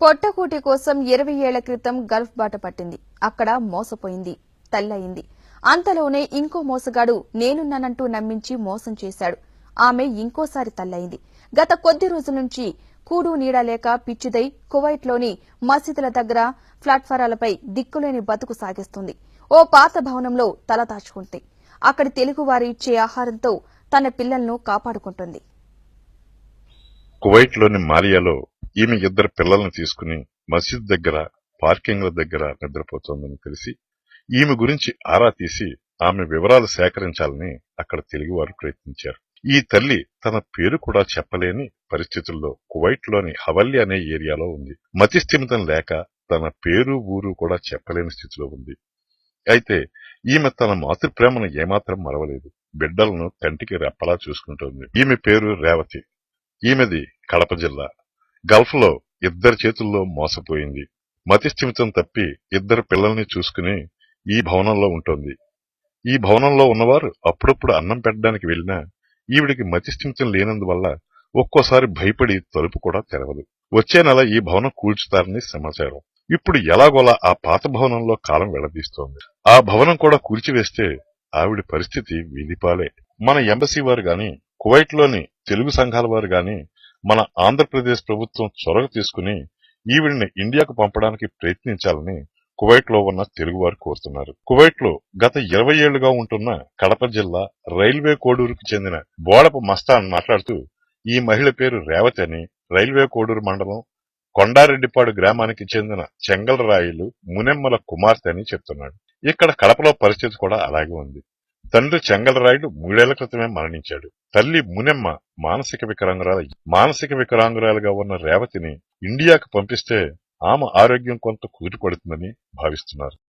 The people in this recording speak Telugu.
పొట్టకూటి కోసం 20 ఏళ్ల క్రితం గల్ఫ్ బాట పట్టింది. అక్కడ మోసపోయింది, తల్లయింది. అంతలోనే ఇంకో మోసగాడు నేనున్నానంటూ నమ్మించి మోసం చేశాడు. ఆమె ఇంకోసారి తల్లయింది. గత కొద్ది రోజుల నుంచి కూడు నీడ లేక పిచ్చిదై కువైట్లోని మసీదుల దగ్గర ప్లాట్ఫారాలపై దిక్కులేని బతుకు సాగిస్తుంది. ఓ పాత భవనంలో తల దాచుకుంది. అక్కడి తెలుగువారు ఇచ్చే ఆహారంతో తన పిల్లలను కాపాడుకుంటుంది. కువైట్లోని మాలియాలో ఈమె 2 పిల్లల్ని తీసుకుని మసీద్ దగ్గర పార్కింగ్ల దగ్గర నిద్రపోతోందని తెలిసి ఈమె గురించి ఆరా తీసి ఆమె వివరాలు సేకరించాలని అక్కడ తెలుగువారు ప్రయత్నించారు. ఈ తల్లి తన పేరు కూడా చెప్పలేని పరిస్థితుల్లో కువైట్లోని హవల్లీ అనే ఏరియాలో ఉంది. మతిస్థిమితం లేక తన పేరు ఊరు కూడా చెప్పలేని స్థితిలో ఉంది. అయితే ఈమె తన మాతృప్రేమను ఏమాత్రం మరవలేదు. బిడ్డలను కంటికి రెప్పలా చూసుకుంటోంది. ఈమె పేరు రేవతి. ఈమెది కడప జిల్లా. గల్ఫ్ లో 2 చేతుల్లో మోసపోయింది. మతిస్థిమితం తప్పి 2 పిల్లల్ని చూసుకుని ఈ భవనంలో ఉంటోంది. ఈ భవనంలో ఉన్నవారు అప్పుడప్పుడు అన్నం పెట్టడానికి వెళ్లినా ఈవిడికి మతిస్థిమితం లేనందువల్ల ఒక్కోసారి భయపడి తలుపు కూడా తెరవదు. వచ్చే నెల ఈ భవనం కూల్చుతారని సమాచారం. ఇప్పుడు ఎలాగోలా ఆ పాత భవనంలో కాలం వెళ్లదీస్తోంది. ఆ భవనం కూడా కూల్చివేస్తే ఆవిడ పరిస్థితి వీధిపాలే. మన ఎంబసీ వారు గాని, కువైట్లోని తెలుగు సంఘాల వారు గాని, మన ఆంధ్రప్రదేశ్ ప్రభుత్వం చొరవ తీసుకుని ఈవిడ్ని ఇండియాకు పంపడానికి ప్రయత్నించాలని కువైట్ లో ఉన్న తెలుగువారు కోరుతున్నారు. కువైట్ లో గత 20 ఏళ్లుగా ఉంటున్న కడప జిల్లా రైల్వే కోడూరుకు చెందిన బోడపు మస్తాన్ మాట్లాడుతూ ఈ మహిళ పేరు రేవతి అని, రైల్వే కోడూరు మండలం కొండారెడ్డిపాడు గ్రామానికి చెందిన చెంగల్రాయులు మునెమ్మల కుమార్తె అని చెప్తున్నాడు. ఇక్కడ కడపలో పరిస్థితి కూడా అలాగే ఉంది. తండ్రి చెంగల్రాయుడు 3 ఏళ్ల క్రితమే మరణించాడు. తల్లి మునెమ్మ మానసిక వికలాంగురాలుగా ఉన్న రేవతిని ఇండియాకు పంపిస్తే ఆమె ఆరోగ్యం కొంత కుదుటపడుతుందని భావిస్తున్నారు.